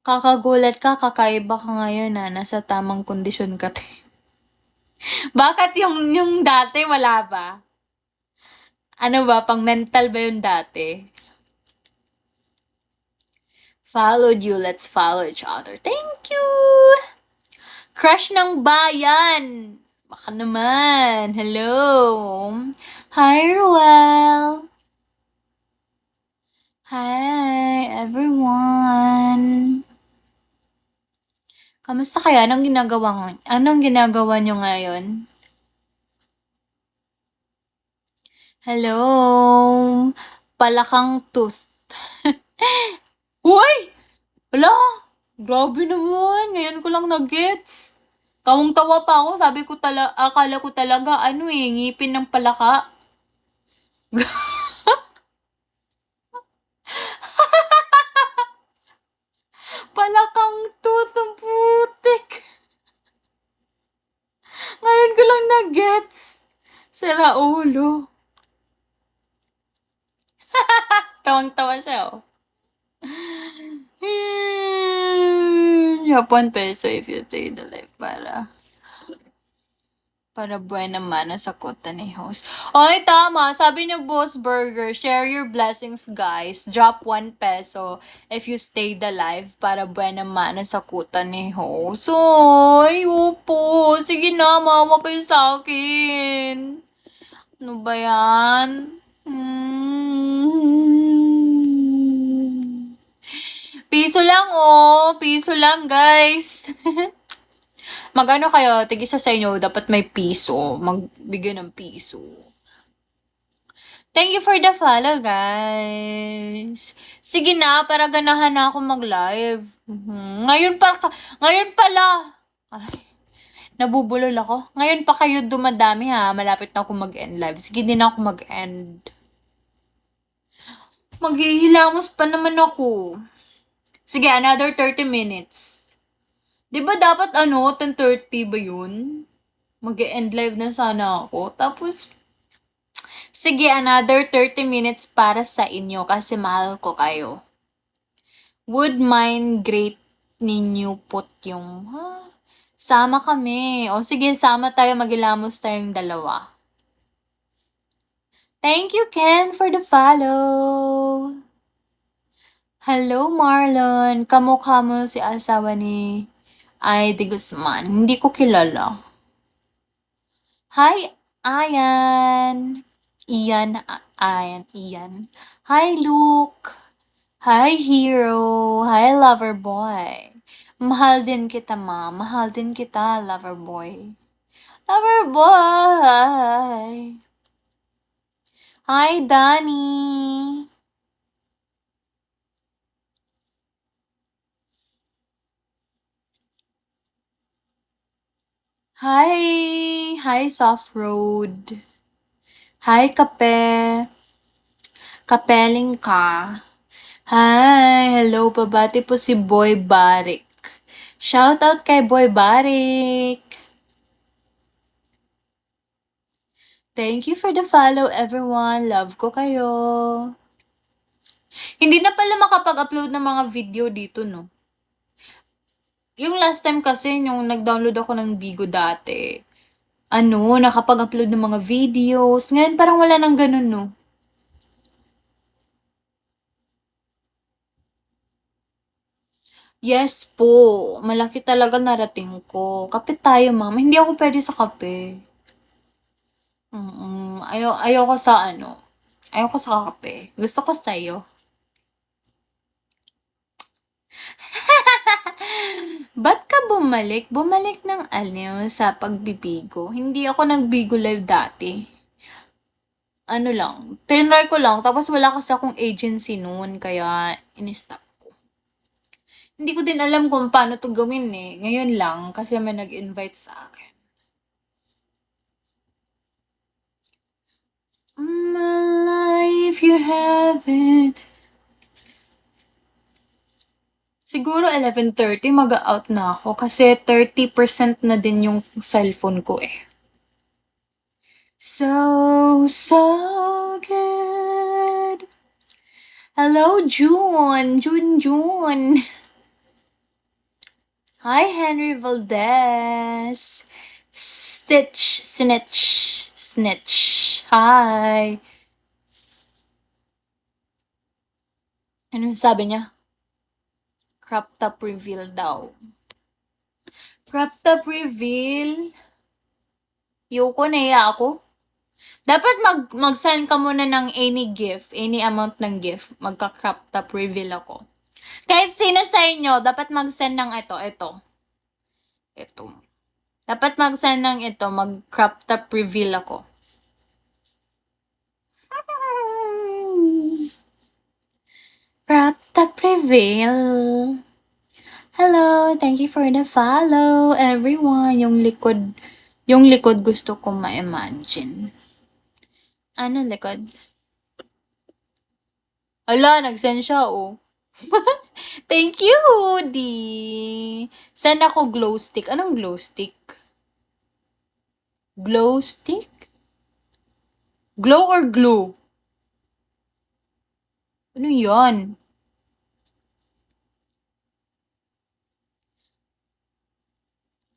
Kakagulat ka, kakaiba ka ngayon nasa tamang kondisyon ka. Bakit yung dati wala ba? Ano ba, pang mental ba yung dati? Followed you, let's follow each other. Thank you! Crush ng bayan! Baka naman. Hello! Hi, Ruel! Hi, everyone! Kamusta kaya? Anong ginagawa nyo ngayon? Hello! Palakang tooth. Uy! Wala! Grabe naman. Ngayon ko lang na-gets. Tawang-tawa pa ako. Akala ko talaga, ngipin ng palaka. Palakang tooth ang putik. Ngayon ko lang na-gets. Sira ulo. Tawang-tawa siya, oh. Japan peso if you stay the life para buena mana sa kota ni host. Oy, tama. Sabi ni Boss Burger, share your blessings, guys. Drop 1 peso if you stay the live para buena mana sa kota ni host. Oy, upo. Sige na, mawa kayo sa akin. Ano ba yan? Piso lang, oh. Piso lang, guys. Magano kayo, tig-isa sa inyo, dapat may piso. Magbigay ng piso. Thank you for the follow, guys. Sige na, para ganahan na ako mag-live. Ngayon pala. Ay, nabubulol ako. Ngayon pa kayo dumadami ha. Malapit na ako mag-end live. Sige din ako mag-end. Maghihilamos pa naman ako. Sige, another 30 minutes. Di ba dapat 10:30 ba yun? Mag-end live na sana ako. Tapos, sige, another 30 minutes para sa inyo kasi mahal ko kayo. Would mind great ninyo put yung, sama kami. O sige, sama tayo, maghilamos tayong dalawa. Thank you, Ken, for the follow. Hello, Marlon. Kamukha mo si asawa ni de Guzman. Hindi ko kilala. Hi, Ian. Ian. Hi, Luke. Hi, Hero. Hi, Lover Boy. Mahal din kita, ma. Mahal din kita, Lover Boy. Lover Boy. Hi, Danny. Hi, Soft Road. Hi, Kape. Kapeling ka. Hi, hello, pabati po si Boy Barik. Shoutout kay Boy Barik. Thank you for the follow, everyone. Love ko kayo. Hindi na pala makapag-upload ng mga video dito, no? Yung last time kasi, yung nag-download ako ng Bigo dati, nakapag-upload ng mga videos. Ngayon parang wala nang ganun, no? Yes po. Malaki talaga narating ko. Kape tayo, ma'am. Hindi ako pwede sa kape. Ayoko sa ayoko sa kape. Gusto ko sa'yo. Ba't ka bumalik? Bumalik ng sa pagbibigo. Hindi ako nagbigo live dati. Tinry ko lang, tapos wala kasi akong agency noon, kaya in-stop ko. Hindi ko din alam kung paano to gawin eh. Ngayon lang, kasi may nag-invite sa akin. My life, you haven't. Siguro 11:30 mag-out na ako kasi 30% na din yung cellphone ko eh. So good. Hello, June. June. Hi, Henry Valdez. Stitch, snitch, snitch. Hi. Ano sabi niya? Crop top reveal daw. Crop top reveal? Yoko, naiya ako. Dapat mag-send ka muna ng any gift, any amount ng gift. Magka-crop top reveal ako. Kahit sino sa inyo, dapat mag-send ng ito. Ito. Dapat mag-send ng ito, mag-crop top reveal ako. Crop top reveal. Hello, thank you for the follow, everyone. Yung likod gusto ko ma-imagine. Ano likod? Ala, nag-send siya, oh. Thank you, Hoodie. Send ako glow stick. Anong glow stick? Glow stick? Glow or glue? Ano yan?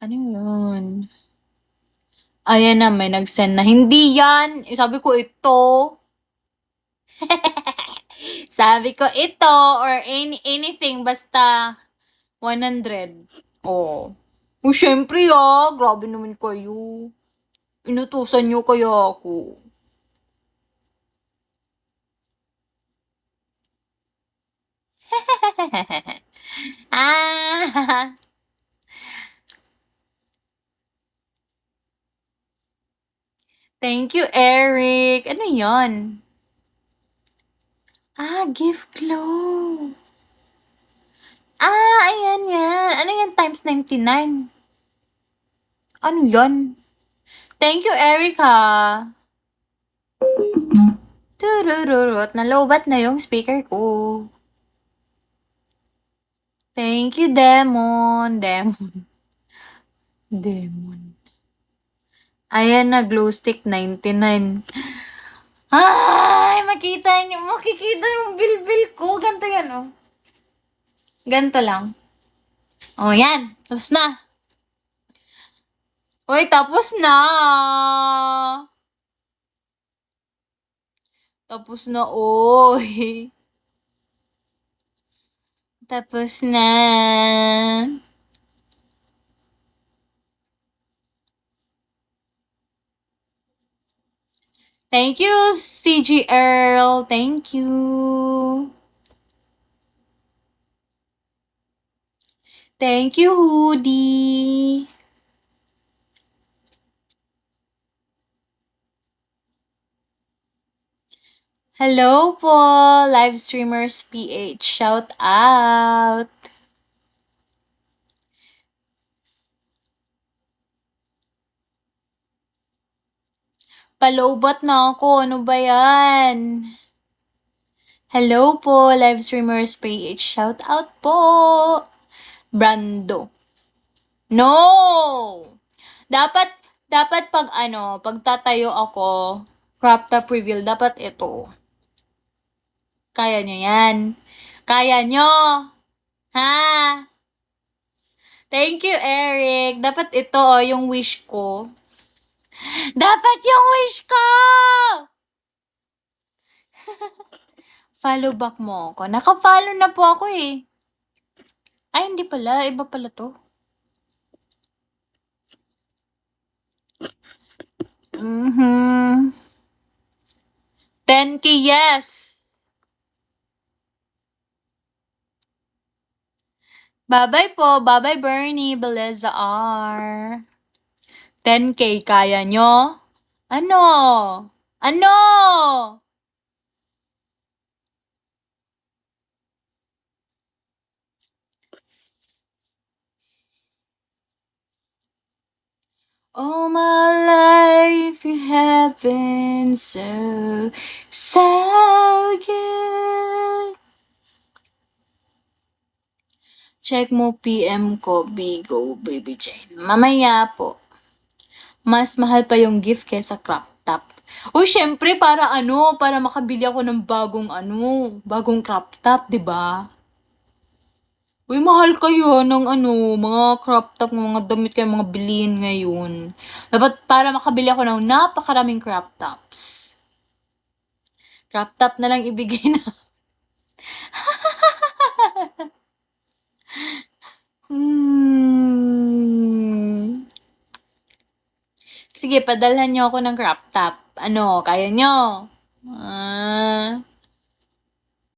Ano yun? Ayan na, may nag-send na. Hindi yan. Sabi ko ito. Sabi ko ito or anything basta 100. Oh. Oh, syempre grabe naman kayo. Inutusan niyo kaya ako. Ah! Thank you, Eric. Ano yon? Gift glow. Ayan yan. Ano yan times 99? Ano yon? Thank you, Erica. Turururut. Nalobat na yung speaker ko. Thank you, Demon. Demon. Ayan na, glow stick 99. Ay, makikita yung bilbil ko. Ganto yan, oh. Ganto lang. Oh, yan. Tapos na. Uy, tapos na. Tapos na, oy. Tapos na. Thank you, CG Earl. Thank you. Thank you, Hoodie. Hello po, live streamers PH. Shout out. Palobot na ako. Ano ba yan? Hello po, live streamers PH. Shout out po. Brando. No! Dapat pag tatayo ako, crop top reveal, dapat ito. Kaya nyo yan. Kaya nyo. Ha? Thank you, Eric. Dapat ito, yung wish ko. Dapat yung wish ko! Follow back mo ako. Naka-follow na po ako eh. Ay, hindi pala. Iba pala to. 10K, yes! Bye-bye po. Bye-bye, Bernie. Beleza R. 10K, kaya nyo? Ano? Ano? All my life you have been so good. Check mo PM ko, Bigo, Baby Jane. Mamaya po. Mas mahal pa yung gift kaysa crop top. Uy, syempre, para makabili ako ng bagong crop top, 'di ba? Uy, mahal kayo ng ano, mga crop top, mga damit kayo, mga bilihin ngayon. Dapat para makabili ako ng napakaraming crop tops. Crop top na lang ibigay na. Hmm. Sige, padalhan niyo ako ng crop top. Ano, kaya niyo?